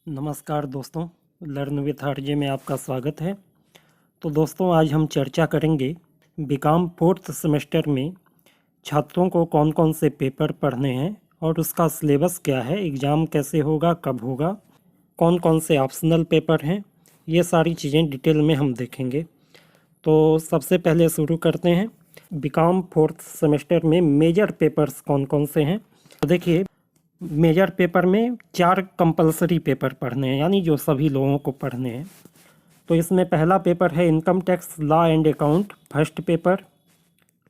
नमस्कार दोस्तों, learn with RJ में आपका स्वागत है। तो दोस्तों, आज हम चर्चा करेंगे बीकॉम फोर्थ सेमेस्टर में छात्रों को कौन कौन से पेपर पढ़ने हैं और उसका सिलेबस क्या है, एग्ज़ाम कैसे होगा, कब होगा, कौन कौन से ऑप्शनल पेपर हैं, ये सारी चीज़ें डिटेल में हम देखेंगे। तो सबसे पहले शुरू करते हैं। बीकॉम फोर्थ सेमेस्टर में मेजर पेपर्स कौन कौन से हैं। तो देखिए, मेजर पेपर में 4 कंपलसरी पेपर पढ़ने हैं, यानी जो सभी लोगों को पढ़ने हैं। तो इसमें पहला पेपर है income tax law and account, first paper,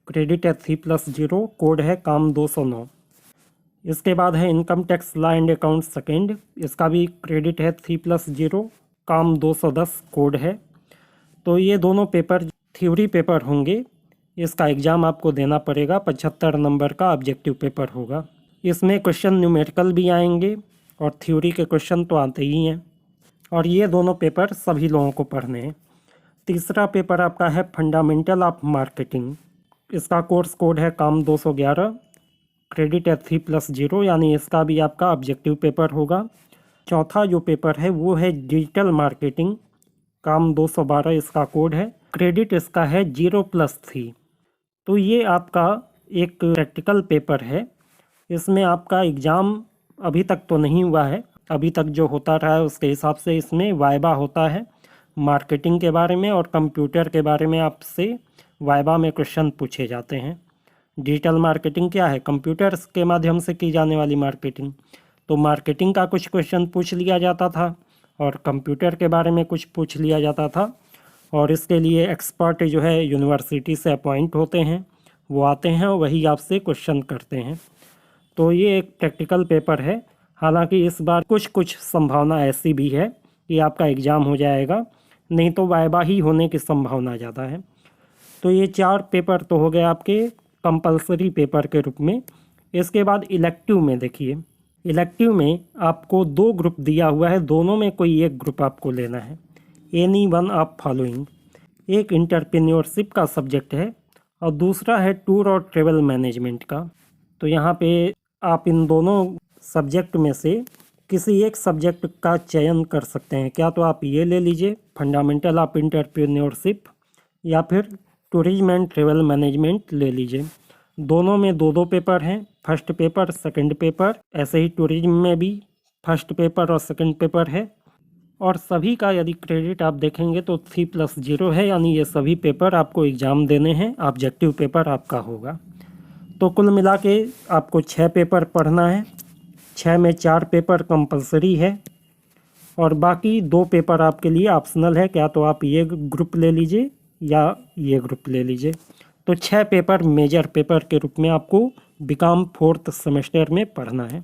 credit है C+0, कोड है काम 209। इसके बाद है income tax law and account second, इसका भी क्रेडिट है C+0, काम 210 कोड है। तो ये दोनों पेपर थ्योरी पेपर होंगे। इसका एग्ज़ाम आपको देना पड़ेगा, 75 नंबर का ऑब्जेक्टिव पेपर होगा। इसमें क्वेश्चन न्यूमेरिकल भी आएंगे और थ्योरी के क्वेश्चन तो आते ही हैं, और ये दोनों पेपर सभी लोगों को पढ़ने हैं। तीसरा पेपर आपका है फंडामेंटल ऑफ मार्केटिंग, इसका कोर्स कोड है काम 211, क्रेडिट है C+0, यानी इसका भी आपका ऑब्जेक्टिव पेपर होगा। चौथा जो पेपर है वो है डिजिटल मार्केटिंग, काम 212, इसका कोड है, क्रेडिट इसका है 0+3। तो ये आपका एक प्रैक्टिकल पेपर है। इसमें आपका एग्ज़ाम अभी तक तो नहीं हुआ है, अभी तक जो होता रहा है उसके हिसाब से इसमें वाइवा होता है मार्केटिंग के बारे में, और कंप्यूटर के बारे में आपसे वाइवा में क्वेश्चन पूछे जाते हैं। डिजिटल मार्केटिंग क्या है? कंप्यूटर्स के माध्यम से की जाने वाली मार्केटिंग। तो मार्केटिंग का कुछ क्वेश्चन पूछ लिया जाता था और कंप्यूटर के बारे में कुछ पूछ लिया जाता था, और इसके लिए एक्सपर्ट जो है यूनिवर्सिटी से अपॉइंट होते हैं, वो आते हैं और वही आपसे क्वेश्चन करते हैं। तो ये एक प्रैक्टिकल पेपर है। हालांकि इस बार कुछ संभावना ऐसी भी है कि आपका एग्ज़ाम हो जाएगा, नहीं तो वाइवा ही होने की संभावना ज़्यादा है। तो ये 4 पेपर तो हो गए आपके कंपलसरी पेपर के रूप में। इसके बाद इलेक्टिव में देखिए, इलेक्टिव में आपको 2 ग्रुप दिया हुआ है, दोनों में कोई एक ग्रुप आपको लेना है। एनी वन ऑफ फॉलोइंग, एक एंटरप्रेन्योरशिप का सब्जेक्ट है और दूसरा है टूर और ट्रेवल मैनेजमेंट का। तो यहाँ पे आप इन दोनों सब्जेक्ट में से किसी एक सब्जेक्ट का चयन कर सकते हैं। क्या तो आप ये ले लीजिए, फंडामेंटल ऑफ एंटरप्रेन्योरशिप, या फिर टूरिज्म एंड ट्रेवल मैनेजमेंट ले लीजिए। दोनों में 2-2 पेपर हैं, फर्स्ट पेपर सेकंड पेपर। ऐसे ही टूरिज्म में भी फर्स्ट पेपर और सेकंड पेपर है, और सभी का यदि क्रेडिट आप देखेंगे तो C+0 है, यानी ये सभी पेपर आपको एग्ज़ाम देने हैं, ऑब्जेक्टिव पेपर आपका होगा। तो कुल मिला के आपको 6 पेपर पढ़ना है। 6 में 4 पेपर कंपलसरी है और बाकी 2 पेपर आपके लिए ऑप्शनल है। क्या तो आप ये ग्रुप ले लीजिए या ये ग्रुप ले लीजिए। तो 6 पेपर मेजर पेपर के रूप में आपको बीकॉम फोर्थ सेमेस्टर में पढ़ना है।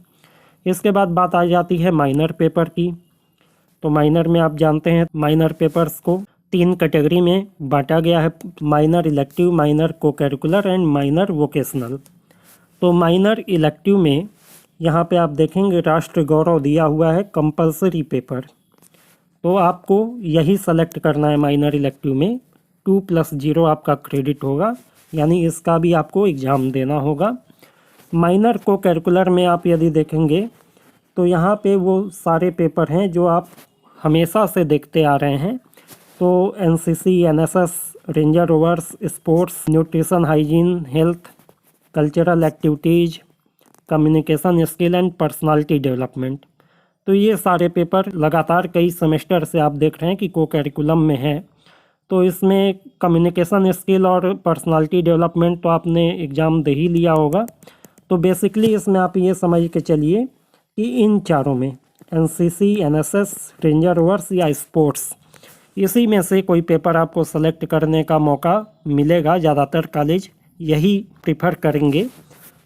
इसके बाद बात आ जाती है माइनर पेपर की। तो माइनर में आप जानते हैं माइनर पेपर्स को 3 कैटेगरी में बांटा गया है, माइनर इलेक्टिव, माइनर को करिकुलर एंड माइनर वोकेशनल। तो माइनर इलेक्टिव में यहाँ पे आप देखेंगे राष्ट्र गौरव दिया हुआ है, कंपलसरी पेपर। तो आपको यही सेलेक्ट करना है माइनर इलेक्टिव में। 2+0 आपका क्रेडिट होगा, यानी इसका भी आपको एग्ज़ाम देना होगा। माइनर को करिकुलर में आप यदि देखेंगे तो यहाँ पे वो सारे पेपर हैं जो आप हमेशा से देखते आ रहे हैं। तो NCC, NSS, ranger rovers, sports, nutrition, hygiene, health, cultural activities, communication skill and personality development. तो ये सारे पेपर लगातार कई सेमेस्टर से आप देख रहे हैं कि को करिकुलम में है। तो इसमें कम्युनिकेशन स्किल और पर्सनालिटी डेवलपमेंट तो आपने एग्ज़ाम दे ही लिया होगा। तो बेसिकली इसमें आप ये समझ के चलिए कि इन चारों में NCC, NSS, रेंजर रोवर्स या स्पोर्ट्स, इसी में से कोई पेपर आपको सेलेक्ट करने का मौका मिलेगा। ज़्यादातर कॉलेज यही प्रीफर करेंगे।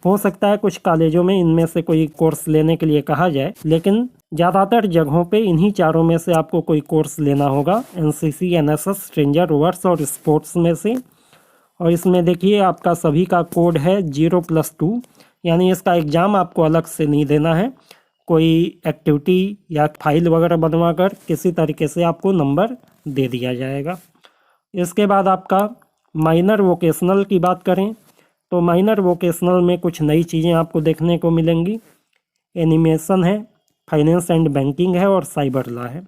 हो सकता है कुछ कॉलेजों में इनमें से कोई कोर्स लेने के लिए कहा जाए, लेकिन ज़्यादातर जगहों पे इन्हीं चारों में से आपको कोई कोर्स लेना होगा, NCC, NSS, रेंजर रोवर्स और स्पोर्ट्स में से। और इसमें देखिए आपका सभी का कोड है 0+2, यानी इसका एग्ज़ाम आपको अलग से नहीं देना है। कोई एक्टिविटी या फाइल वगैरह बनवा कर किसी तरीके से आपको नंबर दे दिया जाएगा। इसके बाद आपका माइनर वोकेशनल की बात करें तो माइनर वोकेशनल में कुछ नई चीज़ें आपको देखने को मिलेंगी। एनिमेशन है, फाइनेंस एंड बैंकिंग है और साइबर लॉ है।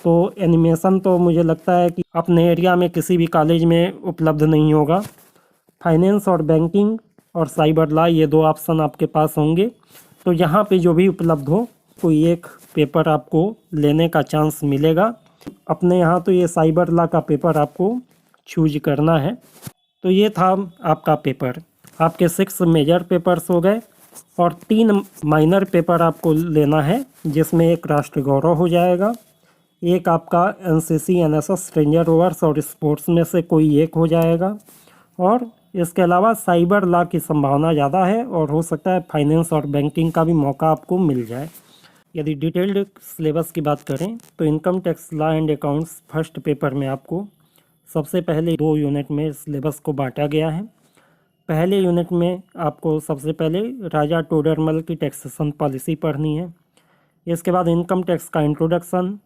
तो एनिमेशन तो मुझे लगता है कि अपने एरिया में किसी भी कॉलेज में उपलब्ध नहीं होगा। फाइनेंस और बैंकिंग और साइबर लॉ ये दो ऑप्शन आपके पास होंगे। तो यहाँ पे जो भी उपलब्ध हो कोई एक पेपर आपको लेने का चांस मिलेगा। अपने यहाँ तो ये साइबर लॉ का पेपर आपको चूज करना है। तो ये था आपका पेपर। आपके 6 मेजर पेपर्स हो गए और 3 माइनर पेपर आपको लेना है, जिसमें एक राष्ट्र गौरव हो जाएगा, एक आपका एनसीसी एनएसएस रेंजर रोवर्स और स्पोर्ट्स में से कोई एक हो जाएगा, और इसके अलावा साइबर लॉ की संभावना ज़्यादा है और हो सकता है फाइनेंस और बैंकिंग का भी मौका आपको मिल जाए। यदि डिटेल्ड सिलेबस की बात करें तो income tax law and accounts first paper में आपको सबसे पहले 2 यूनिट में सिलेबस को बांटा गया है। पहले यूनिट में आपको सबसे पहले राजा टोडरमल की टैक्सेशन पॉलिसी पढ़नी है। इसके बाद इनकम टैक्स का इंट्रोडक्शन,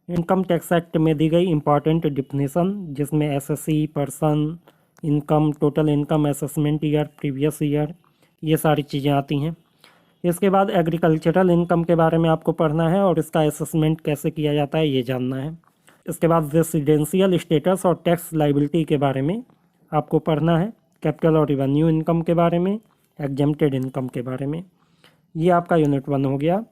इनकम टैक्स एक्ट में दी गई इम्पॉर्टेंट डिफिनेशन, जिसमें SSC, person income, total income, assessment year, previous year, ये सारी चीज़ें आती हैं। इसके बाद एग्रीकल्चरल इनकम के बारे में आपको पढ़ना है और इसका असेसमेंट कैसे किया जाता है ये जानना है। इसके बाद रेसिडेंशियल स्टेटस और टैक्स लाइबिलिटी के बारे में आपको पढ़ना है, कैपिटल और रिवेन्यू इनकम के बारे में, एग्जेम्प्टेड इनकम के बारे में। ये आपका यूनिट 1 हो गया।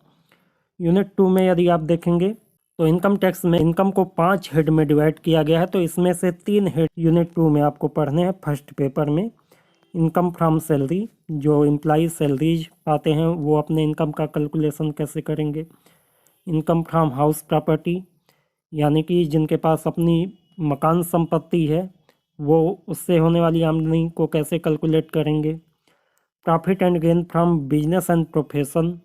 यूनिट 2 में यदि आप देखेंगे तो इनकम टैक्स में इनकम को 5 हेड में डिवाइड किया गया है, तो इसमें से 3 हेड यूनिट 2 में आपको पढ़ने हैं फर्स्ट पेपर में। इनकम फ्रॉम सैलरी, जो एम्प्लॉई सैलरीज पाते हैं वो अपने इनकम का कैलकुलेशन कैसे करेंगे। इनकम फ्रॉम हाउस प्रॉपर्टी, यानी कि जिनके पास अपनी मकान संपत्ति है वो उससे होने वाली आमदनी को कैसे कैलकुलेट करेंगे। Profit and gain from business and profession,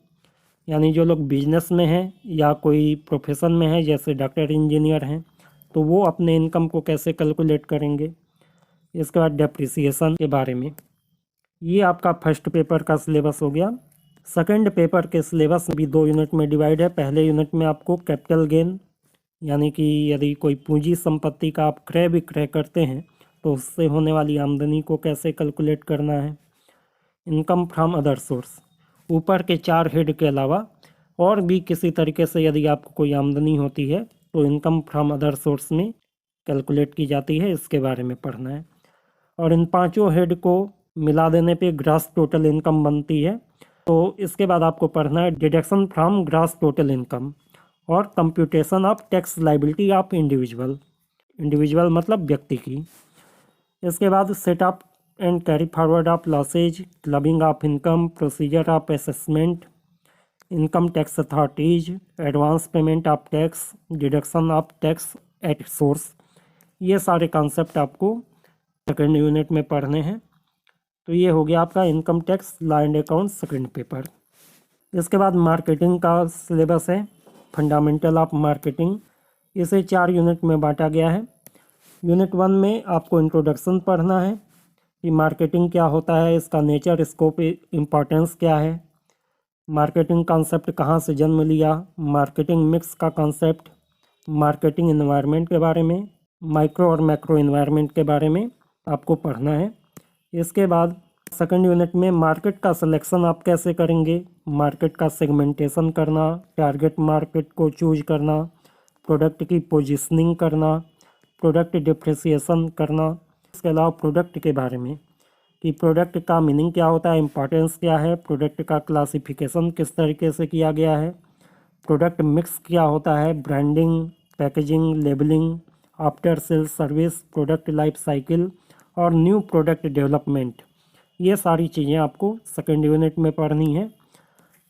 यानी जो लोग बिजनेस में हैं या कोई प्रोफेशन में है जैसे डॉक्टर, इंजीनियर हैं, तो वो अपने इनकम को कैसे कैलकुलेट करेंगे। इसके बाद डेप्रिसिएशन के बारे में। ये आपका फर्स्ट पेपर का सिलेबस हो गया। सेकंड पेपर के सिलेबस भी 2 यूनिट में डिवाइड है। पहले यूनिट में आपको कैपिटल गेन, यानी कि यदि कोई पूंजी संपत्ति का आप क्रय विक्रय करते हैं तो उससे होने वाली आमदनी को कैसे कैलकुलेट करना है। इनकम फ्रॉम अदर सोर्स, ऊपर के 4 हेड के अलावा और भी किसी तरीके से यदि आपको कोई आमदनी होती है तो इनकम फ्रॉम अदर सोर्स में कैलकुलेट की जाती है, इसके बारे में पढ़ना है। और इन 5 हेड को मिला देने पे ग्रॉस टोटल इनकम बनती है। तो इसके बाद आपको पढ़ना है deduction from gross total income और computation of tax liability of individual मतलब व्यक्ति की। इसके बाद set up and carry forward of losses, clubbing of income, procedure of assessment, income tax authorities, advance payment of tax, deduction of tax at source, ये सारे concept आपको second unit में पढ़ने हैं। तो ये हो गया आपका income tax law and account second paper. इसके बाद मार्केटिंग का सिलेबस है, फंडामेंटल ऑफ मार्केटिंग। इसे 4 यूनिट में बांटा गया है। यूनिट 1 में आपको इंट्रोडक्शन पढ़ना है कि मार्केटिंग क्या होता है, इसका नेचर, स्कोप, इम्पॉर्टेंस क्या है, मार्केटिंग कॉन्सेप्ट कहाँ से जन्म लिया, मार्केटिंग मिक्स का कॉन्सेप्ट, मार्केटिंग इन्वायरमेंट के बारे में, माइक्रो और मैक्रो इन्वायरमेंट के बारे में आपको पढ़ना है। इसके बाद सेकंड यूनिट में मार्केट का सिलेक्शन आप कैसे करेंगे, मार्केट का सेगमेंटेशन करना, टारगेट मार्केट को चूज करना, प्रोडक्ट की पोजीशनिंग करना, प्रोडक्ट डिप्रिसिएशन करना। इसके अलावा प्रोडक्ट के बारे में कि प्रोडक्ट का मीनिंग क्या होता है, इंपॉर्टेंस क्या है, प्रोडक्ट का क्लासिफिकेशन किस तरीके से किया गया है, प्रोडक्ट मिक्स क्या होता है, branding, packaging, labelling, after sales service, product life cycle और न्यू प्रोडक्ट डेवलपमेंट, ये सारी चीज़ें आपको सेकेंड यूनिट में पढ़नी है।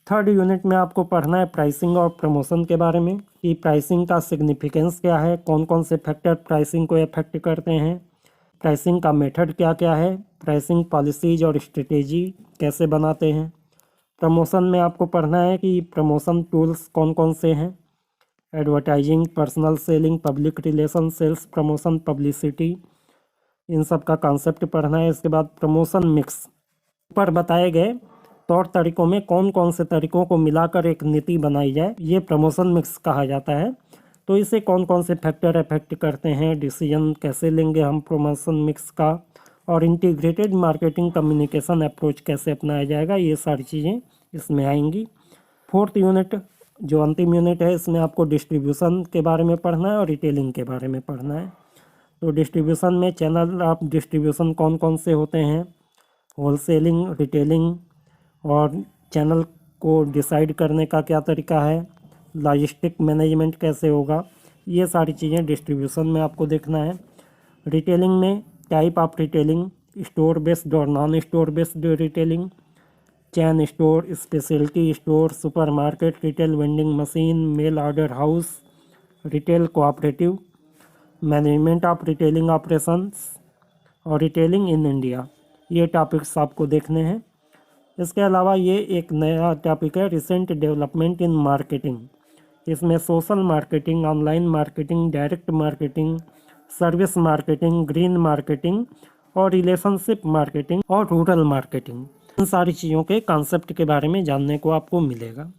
थर्ड यूनिट में आपको पढ़ना है प्राइसिंग और प्रमोशन के बारे में कि प्राइसिंग का सिग्निफिकेंस क्या है, कौन कौन से फैक्टर प्राइसिंग को अफेक्ट करते हैं, प्राइसिंग का मेथड क्या क्या है, प्राइसिंग पॉलिसीज और स्ट्रेटेजी कैसे बनाते हैं। प्रमोशन में आपको पढ़ना है कि प्रमोशन टूल्स कौन कौन से हैं, advertising, personal selling, public relation, sales promotion, publicity, इन सब का कॉन्सेप्ट पढ़ना है। इसके बाद प्रमोशन मिक्स, ऊपर बताए गए तौर तरीकों में कौन कौन से तरीकों को मिलाकर एक नीति बनाई जाए, ये प्रमोशन मिक्स कहा जाता है। तो इसे कौन कौन से फैक्टर अफेक्ट करते हैं, डिसीजन कैसे लेंगे हम प्रमोशन मिक्स का, और इंटीग्रेटेड मार्केटिंग कम्युनिकेशन अप्रोच कैसे अपनाया जाएगा, ये सारी चीज़ें इसमें आएंगी। फोर्थ यूनिट जो अंतिम यूनिट है इसमें आपको डिस्ट्रीब्यूशन के बारे में पढ़ना है और रिटेलिंग के बारे में पढ़ना है। तो डिस्ट्रीब्यूशन में चैनल आप डिस्ट्रीब्यूशन कौन कौन से होते हैं, होलसेलिंग, रिटेलिंग, और चैनल को डिसाइड करने का क्या तरीका है, लॉजिस्टिक मैनेजमेंट कैसे होगा, ये सारी चीज़ें डिस्ट्रीब्यूशन में आपको देखना है। रिटेलिंग में type of retailing, store based और non store based retailing, chain store, speciality store, supermarket, retail vending machine, mail order house, retail cooperative, management of retailing operations और रिटेलिंग इन इंडिया, ये topics आपको देखने हैं। इसके अलावा ये एक नया टॉपिक है रिसेंट डेवलपमेंट इन मार्केटिंग। इसमें social marketing, online marketing, direct marketing, service marketing, green marketing और रिलेशनशिप मार्केटिंग और रूरल मार्केटिंग, इन सारी चीज़ों के कॉन्सेप्ट के बारे में जानने को आपको मिलेगा।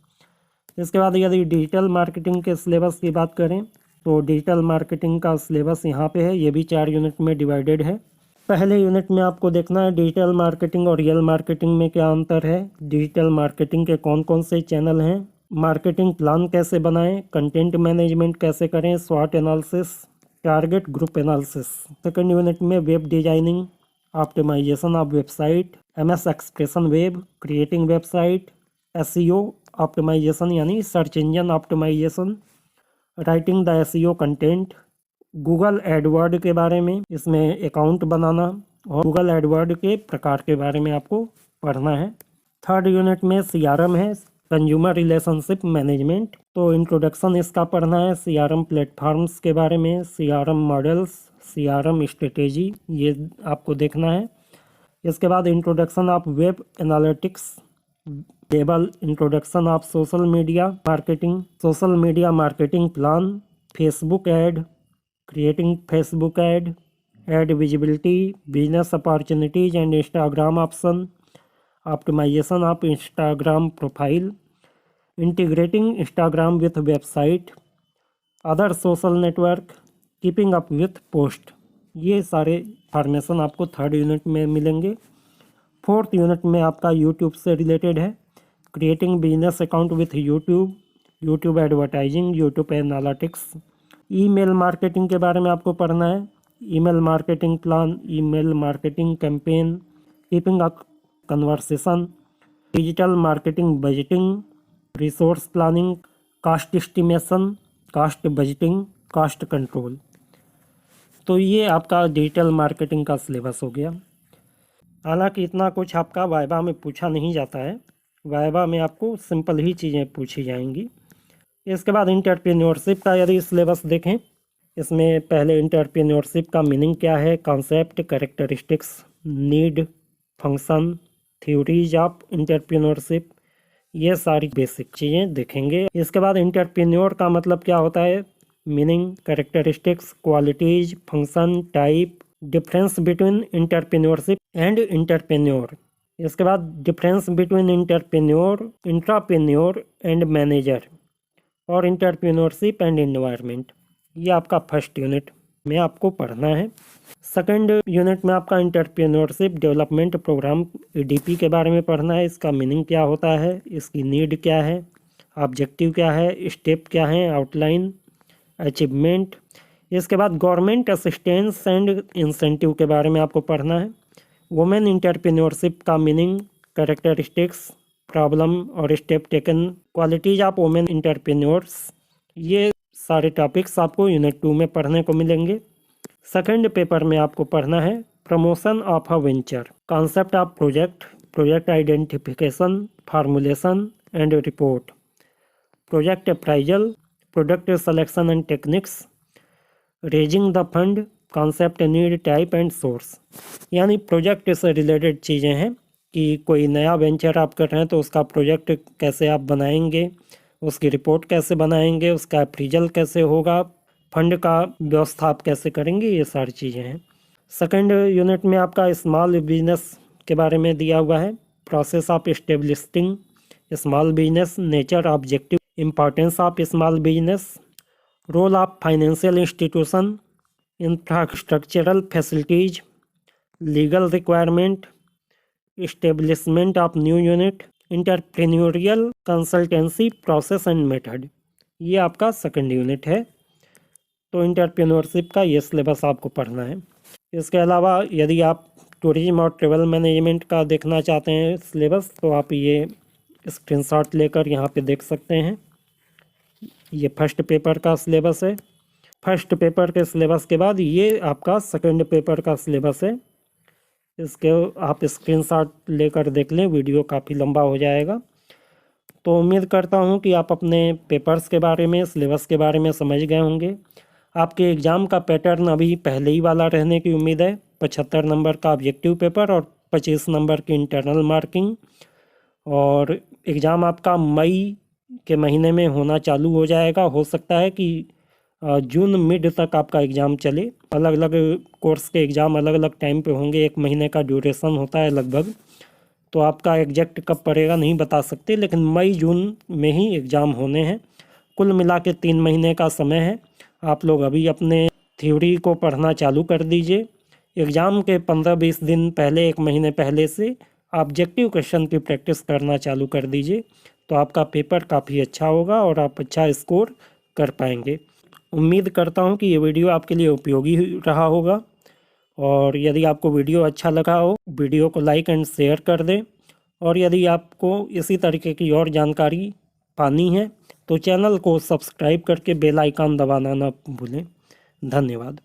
इसके बाद यदि डिजिटल मार्केटिंग के सिलेबस की बात करें तो डिजिटल मार्केटिंग का सिलेबस यहाँ पे है, ये भी 4 यूनिट में डिवाइडेड है। पहले यूनिट में आपको देखना है डिजिटल मार्केटिंग और रियल मार्केटिंग में क्या अंतर है, डिजिटल मार्केटिंग के कौन कौन से चैनल हैं, मार्केटिंग प्लान कैसे बनाएं, कंटेंट मैनेजमेंट कैसे करें, स्वॉट analysis, target group analysis. Second unit में web designing, optimisation of website, MS expression web, creating website, SEO optimisation यानी search engine optimisation, writing the SEO content, Google AdWord के बारे में, इसमें अकाउंट बनाना और गूगल एडवर्ड के प्रकार के बारे में आपको पढ़ना है। थर्ड यूनिट में CRM है, कंज्यूमर रिलेशनशिप मैनेजमेंट, तो इंट्रोडक्शन इसका पढ़ना है, CRM प्लेटफॉर्म्स के बारे में, CRM मॉडल्स, CRM स्ट्रेटेजी, ये आपको देखना है। इसके बाद introduction of web analytics, table, introduction of social media marketing, social media marketing plan, Facebook ad, creating Facebook ad visibility, business opportunities and Instagram option, optimisation of Instagram profile, integrating Instagram with website, other social network, keeping up with post, ये सारे formation आपको third unit में मिलेंगे। Fourth unit में आपका YouTube से related है, creating business account with YouTube, YouTube advertising, YouTube analytics, email marketing के बारे में आपको पढ़ना है, email marketing plan, email marketing campaign, keeping up conversation, digital marketing budgeting, resource planning, cost estimation, cost budgeting, cost control. तो ये आपका digital marketing का सिलेबस हो गया। हालांकि इतना कुछ आपका वाइवा में पूछा नहीं जाता है, वाइवा में आपको सिंपल ही चीज़ें पूछी जाएंगी। इसके बाद इंटरप्रेन्योरशिप का यदि सिलेबस देखें, इसमें पहले इंटरप्रेन्योरशिप का मीनिंग क्या है, concept, characteristics, need, function, theories of entrepreneurship, ये सारी बेसिक चीज़ें देखेंगे। इसके बाद इंटरप्रेन्योर का मतलब क्या होता है, meaning, characteristics, qualities, function, type, difference between entrepreneurship and entrepreneur. इसके बाद difference between entrepreneur, intrapreneur and manager और इंटरप्रेन्योरशिप एंड एनवायरनमेंट, ये आपका फर्स्ट यूनिट में आपको पढ़ना है। सेकंड यूनिट में आपका इंटरप्रेन्योरशिप डेवलपमेंट प्रोग्राम EDP के बारे में पढ़ना है, इसका मीनिंग क्या होता है, इसकी नीड क्या है, ऑब्जेक्टिव क्या है, स्टेप क्या है, आउटलाइन, अचीवमेंट। इसके बाद गवर्नमेंट असिस्टेंस एंड इंसेंटिव के बारे में आपको पढ़ना है। वुमेन इंटरप्रेन्योरशिप का मीनिंग, कैरेक्टरिस्टिक्स, प्रॉब्लम और step taken, qualities of women entrepreneurs, ये सारे टॉपिक्स आपको यूनिट 2 में पढ़ने को मिलेंगे। सेकंड पेपर में आपको पढ़ना है promotion of a venture, concept of project, project identification, formulation and report, project appraisal, product selection and techniques, raising the fund, concept, need, type and source. यानी प्रोजेक्ट से रिलेटेड चीज़ें हैं कि कोई नया वेंचर आप कर रहे हैं तो उसका प्रोजेक्ट कैसे आप बनाएंगे, उसकी रिपोर्ट कैसे बनाएंगे, उसका अप्रीजल कैसे होगा, फंड का व्यवस्था आप कैसे करेंगे, ये सारी चीज़ें हैं। सेकंड यूनिट में आपका स्मॉल बिजनेस के बारे में दिया हुआ है, process of establishing small business, nature, objective, importance of small business, role of financial institution, infrastructural facilities, legal requirement, establishment of new unit, entrepreneurial consultancy process and method, ये आपका सेकंड यूनिट है। तो इंटरप्रेन्योरशिप का ये syllabus आपको पढ़ना है। इसके अलावा यदि आप टूरिज्म और ट्रेवल मैनेजमेंट का देखना चाहते हैं सिलेबस, तो आप ये स्क्रीनशॉट लेकर यहाँ पे देख सकते हैं। ये फर्स्ट पेपर का सिलेबस है। फर्स्ट पेपर के सिलेबस के बाद ये आपका सेकंड पेपर का सिलेबस है। इसके आप स्क्रीनशॉट लेकर देख लें, वीडियो काफ़ी लंबा हो जाएगा। तो उम्मीद करता हूँ कि आप अपने पेपर्स के बारे में, सिलेबस के बारे में समझ गए होंगे। आपके एग्ज़ाम का पैटर्न अभी पहले ही वाला रहने की उम्मीद है। 75 नंबर का ऑब्जेक्टिव पेपर और 25 नंबर की इंटरनल मार्किंग। और एग्ज़ाम आपका मई के महीने में होना चालू हो जाएगा। हो सकता है कि जून मिड तक आपका एग्ज़ाम चले। अलग अलग कोर्स के एग्ज़ाम अलग अलग टाइम पे होंगे, 1 महीने का ड्यूरेशन होता है लगभग। तो आपका एग्जैक्ट कब पड़ेगा नहीं बता सकते, लेकिन मई जून में ही एग्ज़ाम होने हैं। कुल मिला के 3 महीने का समय है। आप लोग अभी अपने थ्योरी को पढ़ना चालू कर दीजिए। एग्ज़ाम के 15-20 दिन पहले, 1 महीने पहले से ऑब्जेक्टिव क्वेश्चन की प्रैक्टिस करना चालू कर दीजिए। तो आपका पेपर काफ़ी अच्छा होगा और आप अच्छा स्कोर कर पाएंगे। उम्मीद करता हूँ कि ये वीडियो आपके लिए उपयोगी रहा होगा। और यदि आपको वीडियो अच्छा लगा हो, वीडियो को लाइक एंड शेयर कर दें। और यदि आपको इसी तरीके की और जानकारी पानी है तो चैनल को सब्सक्राइब करके बेल आइकन दबाना ना भूलें। धन्यवाद।